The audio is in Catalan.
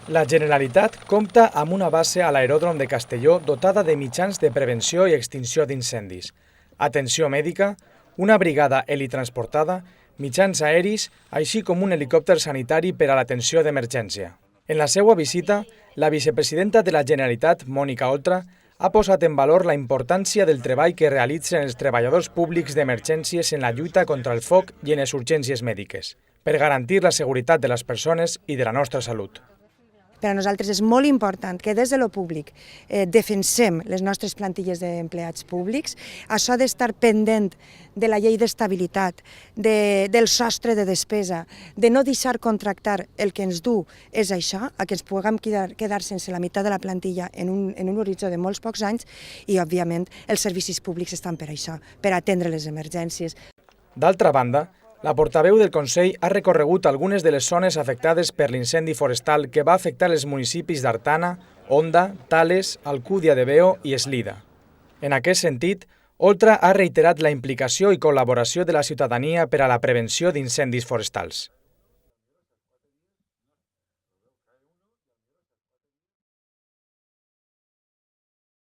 La Generalitat compta amb una base a l'aeròdrom de Castelló dotada de mitjans de prevenció i extinció d'incendis, atenció mèdica, una brigada helitransportada, mitjans aeris, així com un helicòpter sanitari per a l'atenció d'emergència. En la seva visita, la vicepresidenta de la Generalitat, Mònica Oltra, ha posat en valor la importància del treball que realitzen els treballadors públics d'emergències en la lluita contra el foc i en les urgències mèdiques, per garantir la seguretat de les persones i de la nostra salut. Per a nosaltres és molt important que des de lo públic defensem les nostres plantilles d'empleats públics. Això d'estar pendent de la llei d'estabilitat, del sostre de despesa, de no deixar contractar el que ens du és això, a que ens puguem quedar sense la meitat de la plantilla en un horitzó de molts pocs anys i, òbviament, els servicis públics estan per això, per atendre les emergències. D'altra banda, la portaveu del Consell ha recorregut algunes de les zones afectades per l'incendi forestal que va afectar els municipis d'Artana, Onda, Tales, Alcúdia de Veo i Eslida. En aquest sentit, Oltra ha reiterat la implicació i col·laboració de la ciutadania per a la prevenció d'incendis forestals.